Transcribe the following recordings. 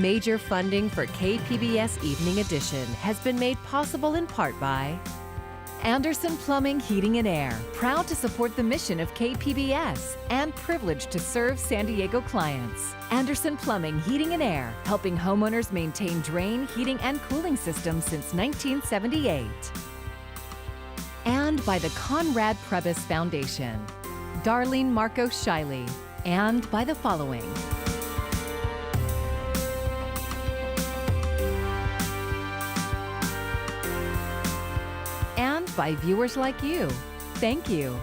Major funding for KPBS Evening Edition has been made possible in part by Anderson Plumbing, Heating and Air, proud to support the mission of KPBS and privileged to serve San Diego clients. Anderson Plumbing, Heating and Air, helping homeowners maintain drain, heating, and cooling systems since 1978. And by the Conrad Prebys Foundation, Darlene Marco Shiley, and by the following. And by viewers like you. Thank you.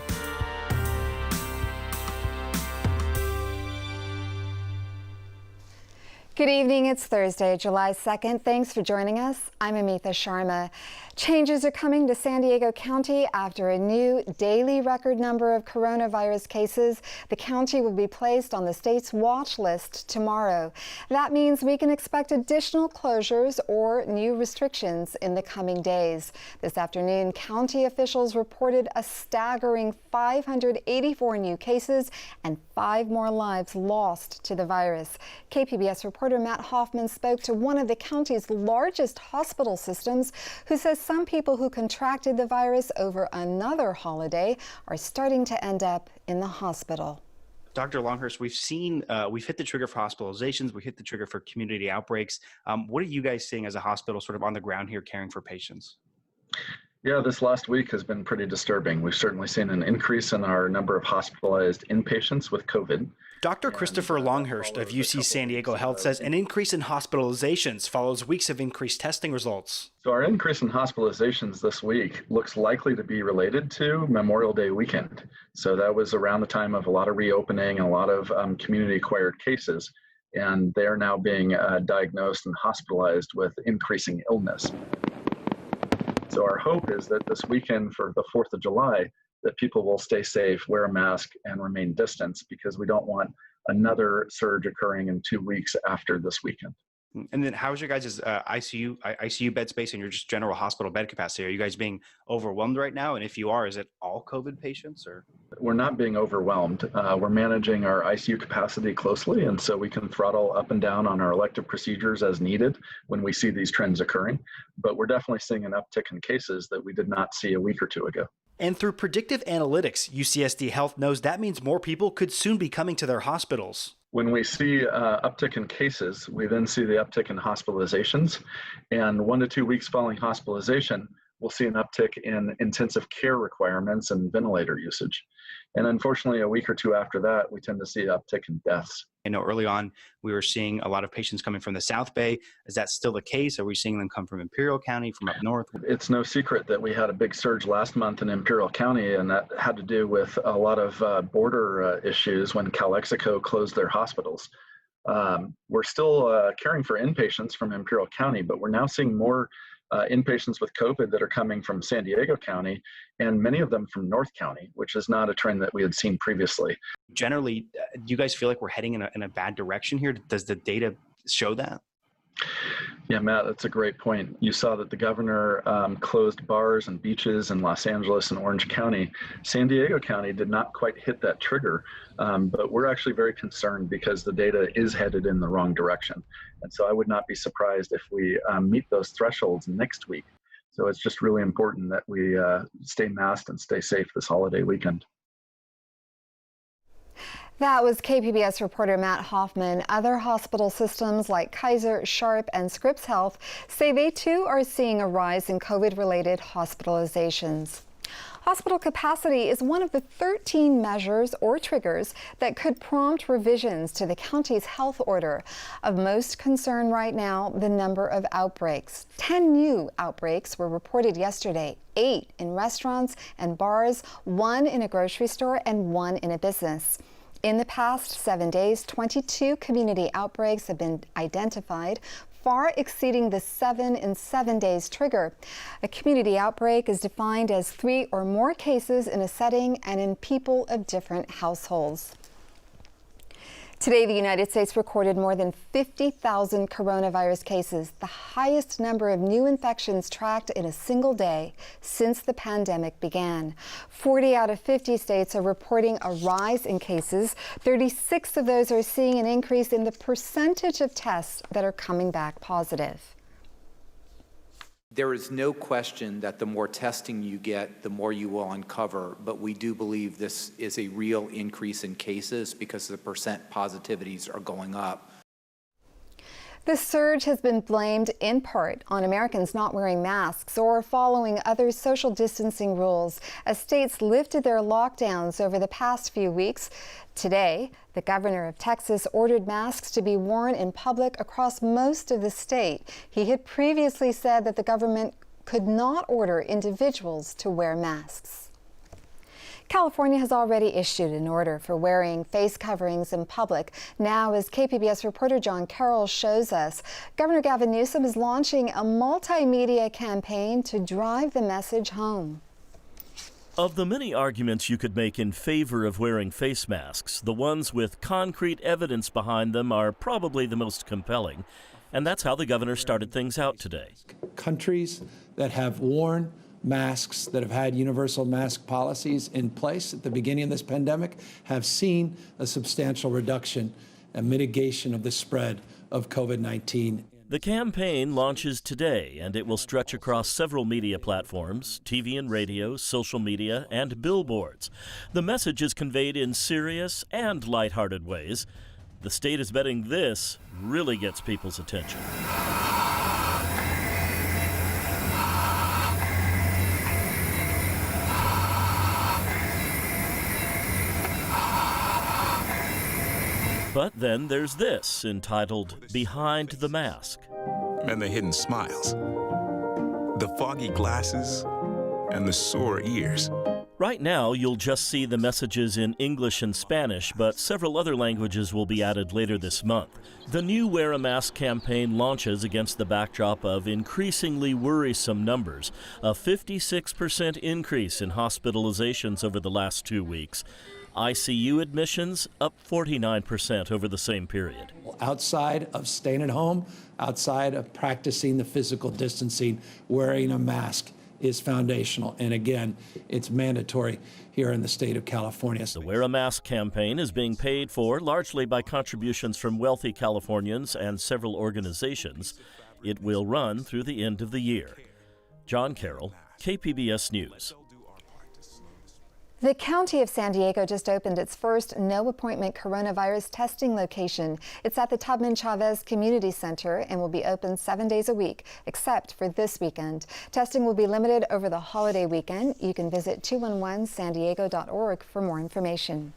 Good evening. It's Thursday, July 2nd. Thanks for joining us. I'm Amitha Sharma. Changes are coming to San Diego County after a new daily record number of coronavirus cases. The county will be placed on the state's watch list tomorrow. That means we can expect additional closures or new restrictions in the coming days. This afternoon, county officials reported a staggering 584 new cases and 5 more lives lost to the virus. KPBS reporter Matt Hoffman spoke to one of the county's largest hospital systems, who says some people who contracted the virus over another holiday are starting to end up in the hospital. Dr. Longhurst, we've hit the trigger for hospitalizations, we hit the trigger for community outbreaks. What are you guys seeing as a hospital sort of on the ground here caring for patients? Yeah, this last week has been pretty disturbing. We've certainly seen an increase in our number of hospitalized inpatients with COVID. Dr. Christopher Longhurst of UC San Diego Health says an increase in hospitalizations follows weeks of increased testing results. So our increase in hospitalizations this week looks likely to be related to Memorial Day weekend. So that was around the time of a lot of reopening and a lot of community-acquired cases. And they are now being diagnosed and hospitalized with increasing illness. So our hope is that this weekend for the 4th of July, that people will stay safe, wear a mask, and remain distanced, because we don't want another surge occurring in 2 weeks after this weekend. And then how's your guys' ICU bed space and your just general hospital bed capacity? Are you guys being overwhelmed right now? And if you are, is it all COVID patients? Or we're not being overwhelmed. We're managing our ICU capacity closely, and so we can throttle up and down on our elective procedures as needed when we see these trends occurring. But we're definitely seeing an uptick in cases that we did not see a week or two ago. And through predictive analytics, UCSD Health knows that means more people could soon be coming to their hospitals. When we see uptick in cases, we then see the uptick in hospitalizations. And 1 to 2 weeks following hospitalization, we'll see an uptick in intensive care requirements and ventilator usage. And unfortunately, a week or two after that, we tend to see an uptick in deaths. I know early on, we were seeing a lot of patients coming from the South Bay. Is that still the case? Are we seeing them come from Imperial County, from up north? It's no secret that we had a big surge last month in Imperial County, and that had to do with a lot of border issues when Calexico closed their hospitals. We're still caring for inpatients from Imperial County, but we're now seeing more inpatients with COVID that are coming from San Diego County, and many of them from North County, which is not a trend that we had seen previously. Generally, do you guys feel like we're heading in a bad direction here? Does the data show that? Yeah, Matt, that's a great point. You saw that the governor closed bars and beaches in Los Angeles and Orange County. San Diego County did not quite hit that trigger, but we're actually very concerned because the data is headed in the wrong direction. And so I would not be surprised if we meet those thresholds next week. So it's just really important that we stay masked and stay safe this holiday weekend. That was KPBS reporter Matt Hoffman. Other hospital systems like Kaiser, Sharp, and Scripps Health say they too are seeing a rise in COVID-related hospitalizations. Hospital capacity is one of the 13 measures or triggers that could prompt revisions to the county's health order. Of most concern right now, the number of outbreaks. 10 new outbreaks were reported yesterday, 8 in restaurants and bars, 1 in a grocery store, and 1 in a business. In the past 7 days, 22 community outbreaks have been identified, far exceeding the 7 in 7 days trigger. A community outbreak is defined as 3 or more cases in a setting and in people of different households. Today, the United States recorded more than 50,000 coronavirus cases, the highest number of new infections tracked in a single day since the pandemic began. 40 out of 50 states are reporting a rise in cases. 36 of those are seeing an increase in the percentage of tests that are coming back positive. There is no question that the more testing you get, the more you will uncover, but we do believe this is a real increase in cases because the percent positivities are going up. The surge has been blamed in part on Americans not wearing masks or following other social distancing rules as states lifted their lockdowns over the past few weeks. Today, the governor of Texas ordered masks to be worn in public across most of the state. He had previously said that the government could not order individuals to wear masks. California has already issued an order for wearing face coverings in public. Now, as KPBS reporter John Carroll shows us, Governor Gavin Newsom is launching a multimedia campaign to drive the message home. Of the many arguments you could make in favor of wearing face masks, the ones with concrete evidence behind them are probably the most compelling. And that's how the governor started things out today. Countries that have worn masks, that have had universal mask policies in place at the beginning of this pandemic, have seen a substantial reduction and mitigation of the spread of COVID-19. The campaign launches today, and it will stretch across several media platforms, TV and radio, social media, and billboards. The message is conveyed in serious and lighthearted ways. The state is betting this really gets people's attention. But then there's this, entitled Behind the Mask. And the hidden smiles, the foggy glasses, and the sore ears. Right now, you'll just see the messages in English and Spanish, but several other languages will be added later this month. The new Wear a Mask campaign launches against the backdrop of increasingly worrisome numbers, a 56% increase in hospitalizations over the last 2 weeks. ICU admissions up 49% over the same period. Outside of staying at home, outside of practicing the physical distancing, wearing a mask is foundational. And again, it's mandatory here in the state of California. The Wear a Mask campaign is being paid for largely by contributions from wealthy Californians and several organizations. It will run through the end of the year. John Carroll, KPBS News. The County of San Diego just opened its first no-appointment coronavirus testing location. It's at the Tubman Chavez Community Center and will be open 7 days a week, except for this weekend. Testing will be limited over the holiday weekend. You can visit 211sandiego.org for more information.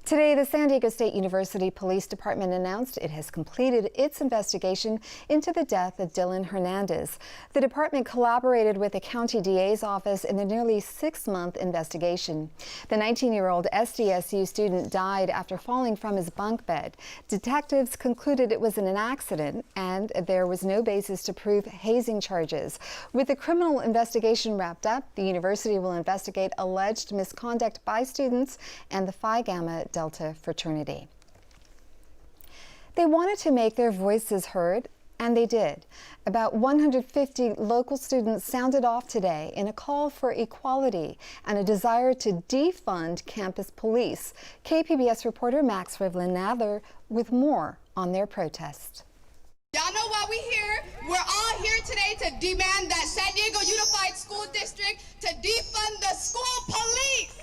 Today, the San Diego State University Police Department announced it has completed its investigation into the death of Dylan Hernandez. The department collaborated with the county DA's office in a nearly 6-month investigation. The 19-year-old SDSU student died after falling from his bunk bed. Detectives concluded it was an accident and there was no basis to prove hazing charges. With the criminal investigation wrapped up, the university will investigate alleged misconduct by students and the Phi Gamma Delta fraternity. They wanted to make their voices heard, and they did. About 150 local students sounded off today in a call for equality and a desire to defund campus police. KPBS reporter Max Rivlin-Nather with more on their protest. Y'all know why we're here. We're all here today to demand that San Diego Unified School District to defund the school police.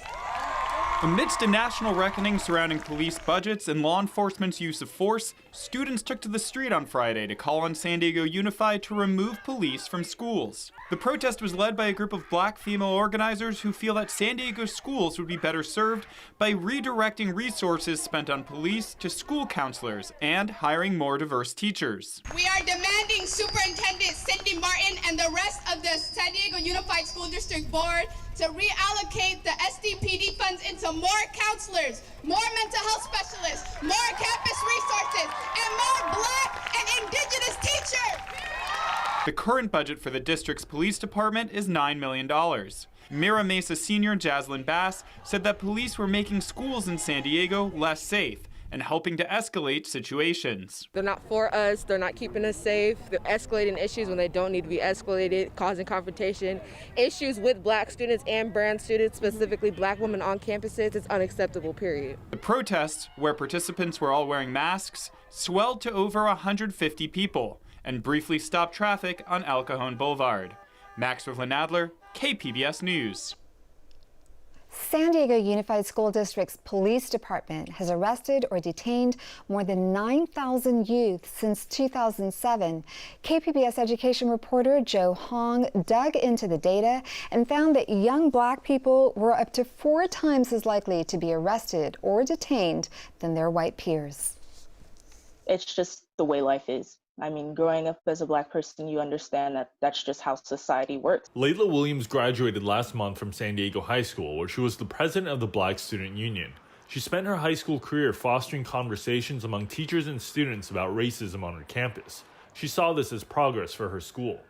Amidst a national reckoning surrounding police budgets and law enforcement's use of force, students took to the street on Friday to call on San Diego Unified to remove police from schools. The protest was led by a group of black female organizers who feel that San Diego schools would be better served by redirecting resources spent on police to school counselors and hiring more diverse teachers. We are demanding Superintendent Cindy Martin and the rest of the San Diego Unified School District Board to reallocate the SDPD funds into more counselors, more mental health specialists, more campus resources, and more black and indigenous teachers. The current budget for the district's police department is $9 million. Mira Mesa senior Jaslyn Bass said that police were making schools in San Diego less safe and helping to escalate situations. They're not for us, they're not keeping us safe, they're escalating issues when they don't need to be escalated, causing confrontation. Issues with black students and brown students, specifically black women on campuses, is unacceptable, period. The protests, where participants were all wearing masks, swelled to over 150 people and briefly stopped traffic on El Cajon Boulevard. Max Rivlin-Adler, KPBS News. San Diego Unified School District's police department has arrested or detained more than 9,000 youth since 2007. KPBS education reporter Joe Hong dug into the data and found that young black people were up to 4 times as likely to be arrested or detained than their white peers. It's just the way life is. I mean, growing up as a black person, you understand that that's just how society works. Layla Williams graduated last month from San Diego High School, where she was the president of the Black Student Union. She spent her high school career fostering conversations among teachers and students about racism on her campus. She saw this as progress for her school.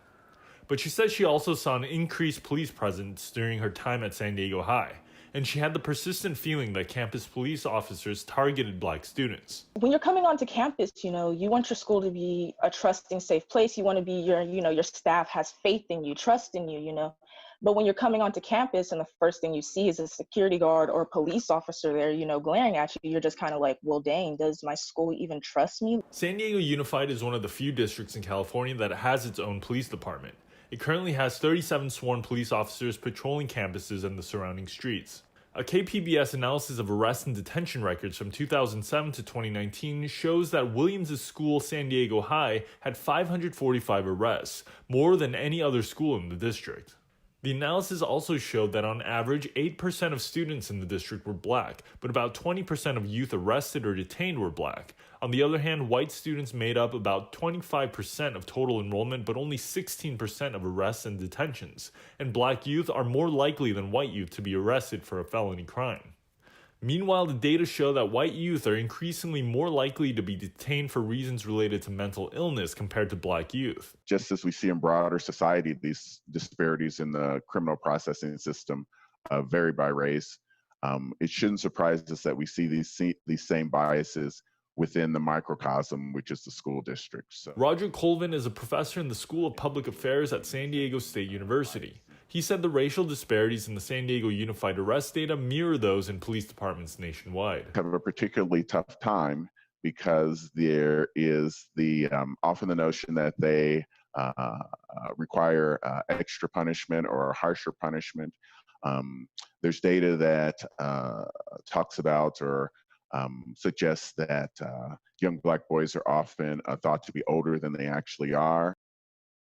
But she said she also saw an increased police presence during her time at San Diego High, and she had the persistent feeling that campus police officers targeted black students. When you're coming onto campus, you want your school to be a trusting, safe place. You want to be your staff has faith in you, trust in you, But when you're coming onto campus and the first thing you see is a security guard or a police officer there, glaring at you, you're just kind of like, well, dang, does my school even trust me? San Diego Unified is one of the few districts in California that has its own police department. It currently has 37 sworn police officers patrolling campuses and the surrounding streets. A KPBS analysis of arrest and detention records from 2007 to 2019 shows that Williams' school, San Diego High, had 545 arrests, more than any other school in the district. The analysis also showed that on average, 8% of students in the district were black, but about 20% of youth arrested or detained were black. On the other hand, white students made up about 25% of total enrollment, but only 16% of arrests and detentions. And black youth are more likely than white youth to be arrested for a felony crime. Meanwhile, the data show that white youth are increasingly more likely to be detained for reasons related to mental illness compared to black youth. Just as we see in broader society, these disparities in the criminal processing system vary by race. It shouldn't surprise us that we see these same biases within the microcosm, which is the school district. So. Roger Colvin is a professor in the School of Public Affairs at San Diego State University. He said the racial disparities in the San Diego Unified arrest data mirror those in police departments nationwide. Have a particularly tough time because there is often the notion that they require extra punishment or harsher punishment. There's data that talks about or suggests that young black boys are often thought to be older than they actually are.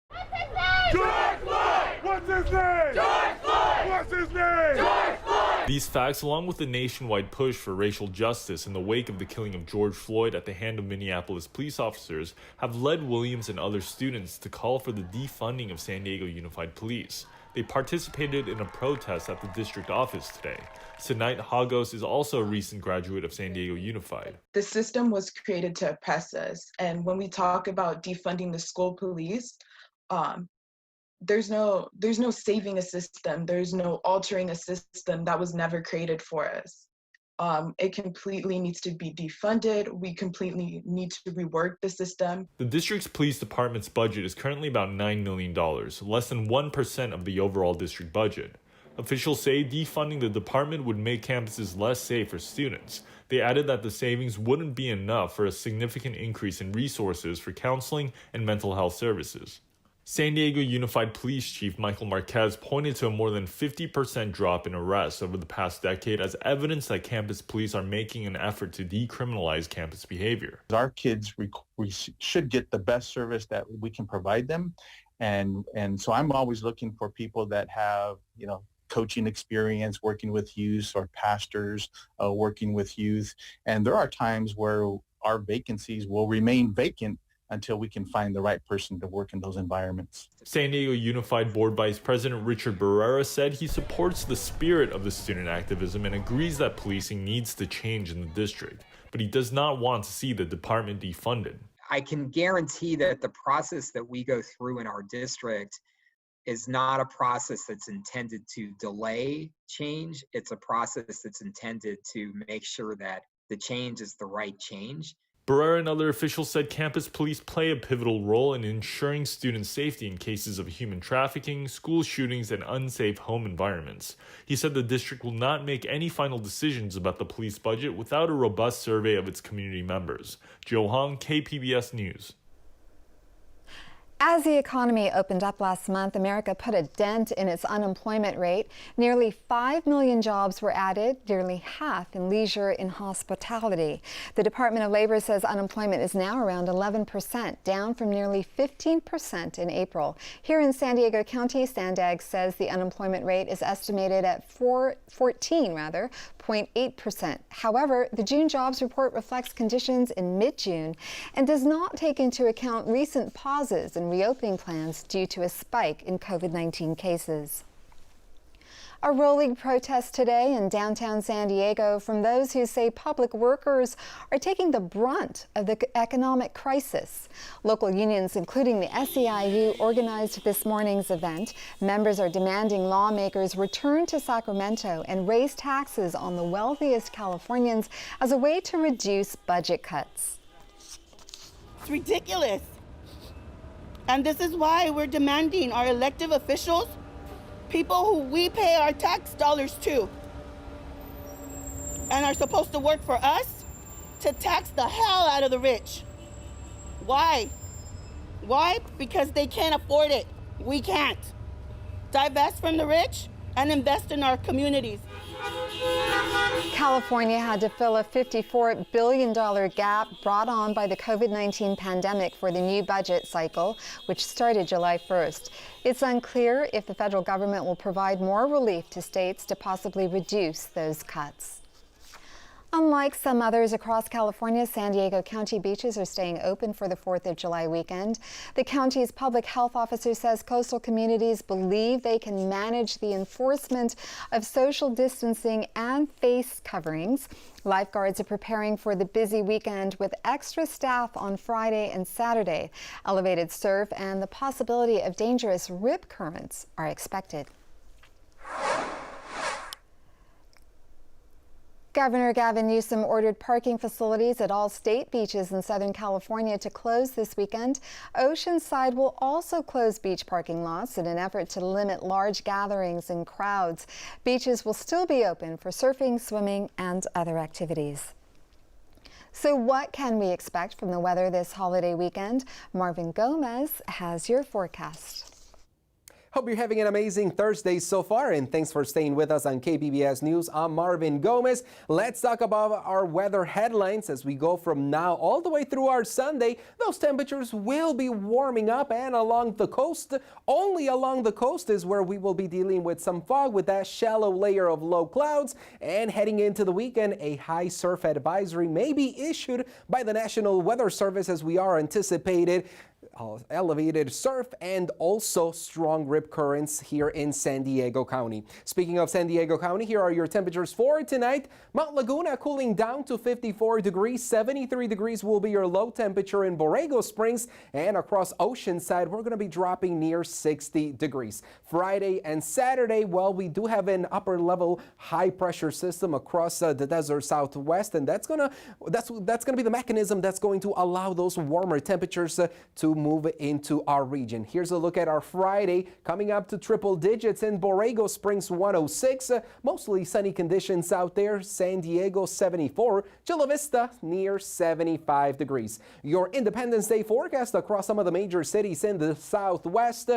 What's his name? George Floyd! What's his name? George Floyd! What's his name? George Floyd! These facts, along with the nationwide push for racial justice in the wake of the killing of George Floyd at the hand of Minneapolis police officers, have led Williams and other students to call for the defunding of San Diego Unified Police. They participated in a protest at the district office today. Sinait Hagos is also a recent graduate of San Diego Unified. The system was created to oppress us. And when we talk about defunding the school police, there's no saving a system. There's no altering a system that was never created for us. It completely needs to be defunded. We completely need to rework the system. The district's police department's budget is currently about $9 million, less than 1% of the overall district budget. Officials say defunding the department would make campuses less safe for students. They added that the savings wouldn't be enough for a significant increase in resources for counseling and mental health services. San Diego Unified Police Chief Michael Marquez pointed to a more than 50% drop in arrests over the past decade as evidence that campus police are making an effort to decriminalize campus behavior. Our kids should get the best service that we can provide them. And so I'm always looking for people that have, coaching experience, working with youth, or pastors working with youth. And there are times where our vacancies will remain vacant until we can find the right person to work in those environments. San Diego Unified Board Vice President Richard Barrera said he supports the spirit of the student activism and agrees that policing needs to change in the district, but he does not want to see the department defunded. I can guarantee that the process that we go through in our district is not a process that's intended to delay change. It's a process that's intended to make sure that the change is the right change. Barrera and other officials said campus police play a pivotal role in ensuring student safety in cases of human trafficking, school shootings, and unsafe home environments. He said the district will not make any final decisions about the police budget without a robust survey of its community members. Joe Hong, KPBS News. As the economy opened up last month, America put a dent in its unemployment rate. Nearly 5 million jobs were added, nearly half in leisure and hospitality. The Department of Labor says unemployment is now around 11%, down from nearly 15% in April. Here in San Diego County, Sandag says the unemployment rate is estimated at 0.8%. However, the June jobs report reflects conditions in mid-June and does not take into account recent pauses in reopening plans due to a spike in COVID-19 cases. A rolling protest today in downtown San Diego from those who say public workers are taking the brunt of the economic crisis. Local unions, including the SEIU, organized this morning's event. Members are demanding lawmakers return to Sacramento and raise taxes on the wealthiest Californians as a way to reduce budget cuts. It's ridiculous. And this is why we're demanding our elected officials, people who we pay our tax dollars to, and are supposed to work for us, to tax the hell out of the rich. Why? Why? Because they can't afford it. We can't. Divest from the rich and invest in our communities. California had to fill a $54 billion gap brought on by the COVID-19 pandemic for the new budget cycle, which started July 1st. It's unclear if the federal government will provide more relief to states to possibly reduce those cuts. Unlike some others across California, San Diego County beaches are staying open for the 4th of July weekend. The county's public health officer says coastal communities believe they can manage the enforcement of social distancing and face coverings. Lifeguards are preparing for the busy weekend with extra staff on Friday and Saturday. Elevated surf and the possibility of dangerous rip currents are expected. Governor Gavin Newsom ordered parking facilities at all state beaches in Southern California to close this weekend. Oceanside will also close beach parking lots in an effort to limit large gatherings and crowds. Beaches will still be open for surfing, swimming, and other activities. So what can we expect from the weather this holiday weekend? Marvin Gomez has your forecast. Hope you're having an amazing Thursday so far, and thanks for staying with us on KPBS News. I'm Marvin Gomez. Let's talk about our weather headlines as we go from now all the way through our Sunday. Those temperatures will be warming up, and along the coast, only along the coast is where we will be dealing with some fog with that shallow layer of low clouds. And heading into the weekend, a high surf advisory may be issued by the National Weather Service as we are anticipated elevated surf and also strong rip currents here in San Diego County. Speaking of San Diego County, here are your temperatures for tonight. Mount Laguna cooling down to 54 degrees. 73 degrees will be your low temperature in Borrego Springs, and across Oceanside we're going to be dropping near 60 degrees. Friday and Saturday, well, we do have an upper level high pressure system across the desert southwest, and that's gonna be the mechanism that's going to allow those warmer temperatures to move into our region. Here's a look at our Friday, coming up to triple digits in Borrego Springs 106, mostly sunny conditions out there. San Diego 74, Chula Vista near 75 degrees. Your Independence Day forecast across some of the major cities in the southwest.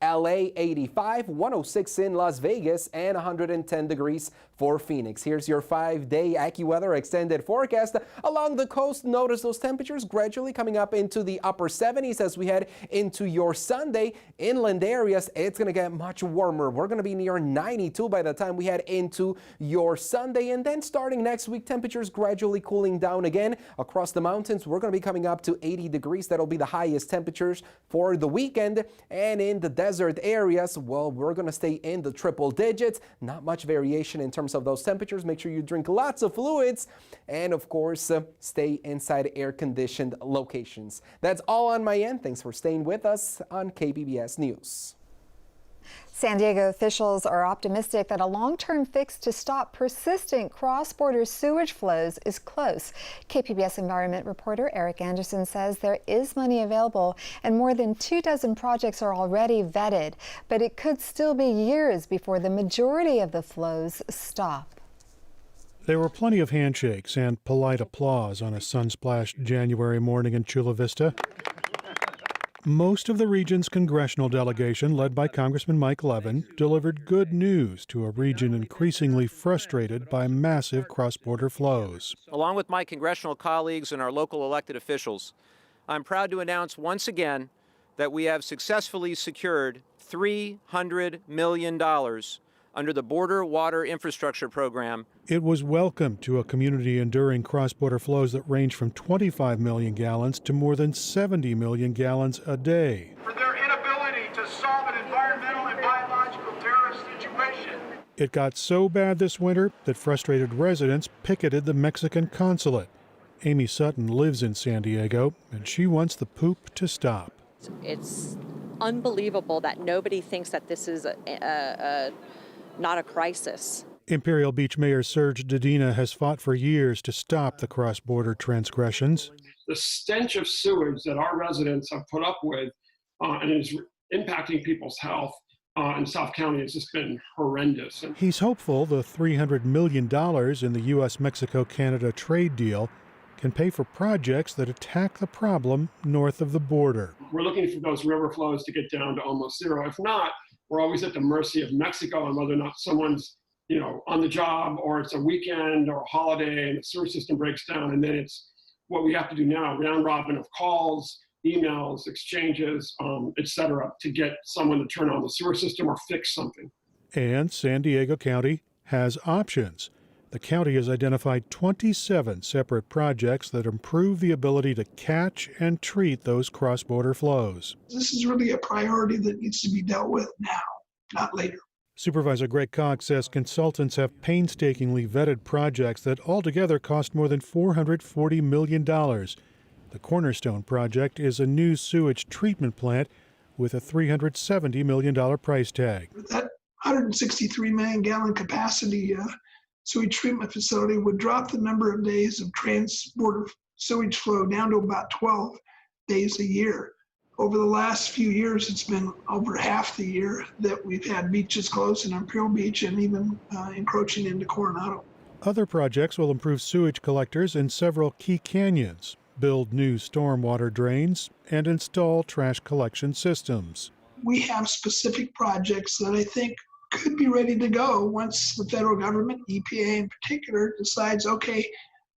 LA 85, 106 in Las Vegas, and 110 degrees for Phoenix. Here's your 5-day AccuWeather extended forecast. Along the coast, notice those temperatures gradually coming up into the upper 70s as we head into your Sunday. Inland areas, it's going to get much warmer. We're going to be near 92 by the time we head into your Sunday. And then starting next week, temperatures gradually cooling down again. Across the mountains, we're going to be coming up to 80 degrees. That'll be the highest temperatures for the weekend. And in the desert areas, well, we're going to stay in the triple digits. Not much variation in terms of those temperatures. Make sure you drink lots of fluids and, of course, stay inside air-conditioned locations. That's all on my end. Thanks for staying with us on KPBS News. San Diego officials are optimistic that a long-term fix to stop persistent cross-border sewage flows is close. KPBS environment reporter Eric Anderson says there is money available and more than 24 projects are already vetted, but it could still be years before the majority of the flows stop. There were plenty of handshakes and polite applause on a sun-splashed January morning in Chula Vista. Most of the region's congressional delegation, led by Congressman Mike Levin, delivered good news to a region increasingly frustrated by massive cross-border flows. Along with my congressional colleagues and our local elected officials, I'm proud to announce once again that we have successfully secured $300 million under the Border Water Infrastructure Program. It was welcome to a community enduring cross-border flows that range from 25 million gallons to more than 70 million gallons a day. For their inability to solve an environmental and biological terrorist situation. It got so bad this winter that frustrated residents picketed the Mexican consulate. Amy Sutton lives in San Diego, and she wants the poop to stop. It's unbelievable that nobody thinks that this is not a crisis. Imperial Beach Mayor Serge Dedina has fought for years to stop the cross-border transgressions. The stench of sewage that our residents have put up with and is impacting people's health in South County has just been horrendous. He's hopeful the $300 million in the U.S.-Mexico-Canada trade deal can pay for projects that attack the problem north of the border. We're looking for those river flows to get down to almost zero. If not, we're always at the mercy of Mexico and whether or not someone's, on the job or it's a weekend or a holiday and the sewer system breaks down. And then it's what we have to do now, round robin of calls, emails, exchanges, et cetera, to get someone to turn on the sewer system or fix something. And San Diego County has options. The county has identified 27 separate projects that improve the ability to catch and treat those cross-border flows. This is really a priority that needs to be dealt with now, not later. Supervisor Greg Cox says consultants have painstakingly vetted projects that altogether cost more than $440 million. The Cornerstone project is a new sewage treatment plant with a $370 million price tag. That 163 million gallon capacity sewage treatment facility would drop the number of days of trans-border sewage flow down to about 12 days a year. Over the last few years, it's been over half the year that we've had beaches closed in Imperial Beach and even encroaching into Coronado. Other projects will improve sewage collectors in several key canyons, build new stormwater drains, and install trash collection systems. We have specific projects that I think could be ready to go once the federal government, EPA in particular, decides, okay,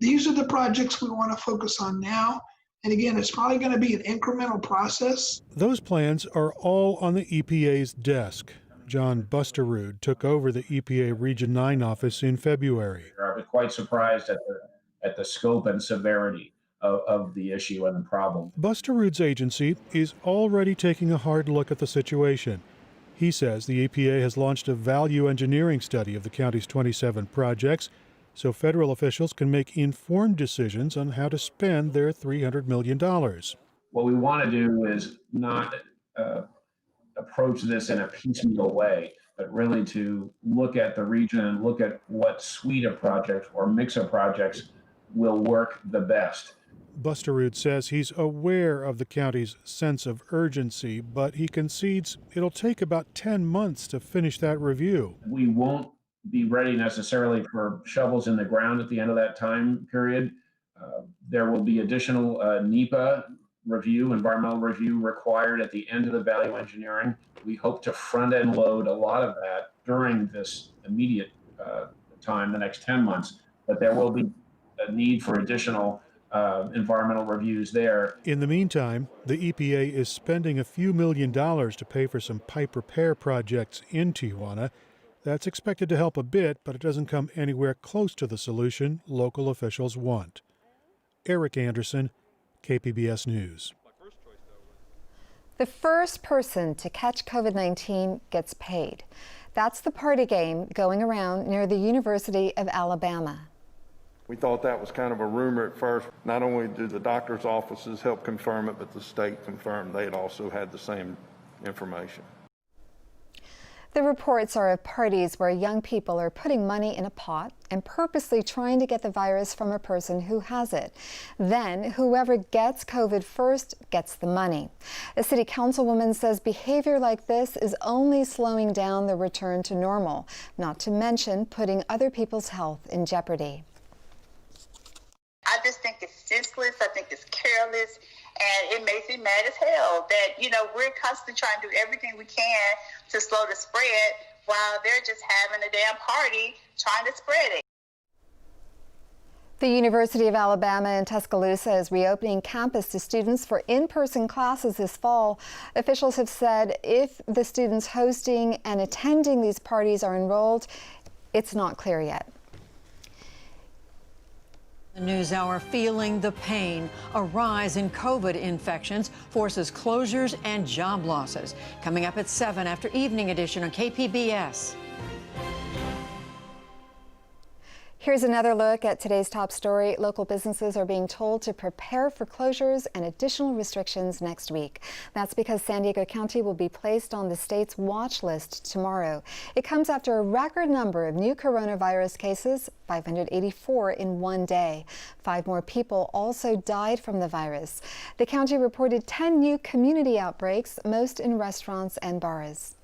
these are the projects we want to focus on now. And again, it's probably going to be an incremental process. Those plans are all on the EPA's desk. John Busterud took over the EPA Region 9 office in February. I was quite surprised at the scope and severity of the issue and the problem. Busterud's agency is already taking a hard look at the situation. He says the EPA has launched a value engineering study of the county's 27 projects so federal officials can make informed decisions on how to spend their $300 million. What we want to do is not approach this in a piecemeal way, but really to look at the region and look at what suite of projects or mix of projects will work the best. Busterud says he's aware of the county's sense of urgency, but he concedes it'll take about 10 months to finish that review. We won't be ready necessarily for shovels in the ground at the end of that time period. There will be additional NEPA review, environmental review required at the end of the value engineering. We hope to front-end load a lot of that during this immediate time, the next 10 months, but there will be a need for additional environmental reviews there. In the meantime, the EPA is spending a few $1 million to pay for some pipe repair projects in Tijuana. That's expected to help a bit, but it doesn't come anywhere close to the solution local officials want. Eric Anderson, KPBS News. The first person to catch COVID-19 gets paid. That's the party game going around near the University of Alabama. We thought that was kind of a rumor at first. Not only did the doctor's offices help confirm it, but the state confirmed they had also had the same information. The reports are of parties where young people are putting money in a pot and purposely trying to get the virus from a person who has it. Then, whoever gets COVID first gets the money. A city councilwoman says behavior like this is only slowing down the return to normal, not to mention putting other people's health in jeopardy. I just think it's senseless. I think it's careless. And it makes me mad as hell that, we're constantly trying to do everything we can to slow the spread while they're just having a damn party trying to spread it. The University of Alabama in Tuscaloosa is reopening campus to students for in-person classes this fall. Officials have said if the students hosting and attending these parties are enrolled, it's not clear yet. The NewsHour feeling the pain. A rise in COVID infections forces closures and job losses. Coming up at 7 after Evening Edition on KPBS. Here's another look at today's top story. Local businesses are being told to prepare for closures and additional restrictions next week. That's because San Diego County will be placed on the state's watch list tomorrow. It comes after a record number of new coronavirus cases, 584 in one day. 5 more people also died from the virus. The county reported 10 new community outbreaks, most in restaurants and bars.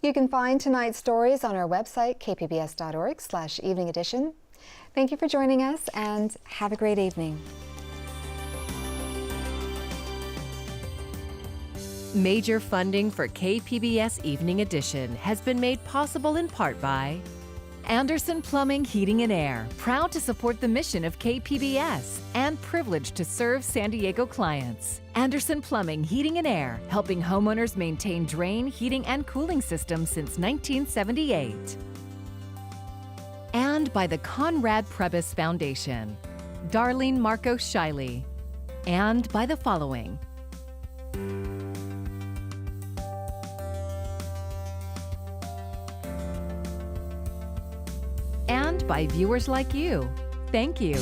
You can find tonight's stories on our website, kpbs.org/evening edition. Thank you for joining us and have a great evening. Major funding for KPBS Evening Edition has been made possible in part by Anderson Plumbing, Heating and Air, proud to support the mission of KPBS and privileged to serve San Diego clients. Anderson Plumbing, Heating and Air, helping homeowners maintain drain, heating, and cooling systems since 1978. And by the Conrad Prebys Foundation, Darlene Marco Shiley. And by the following. And by viewers like you. Thank you.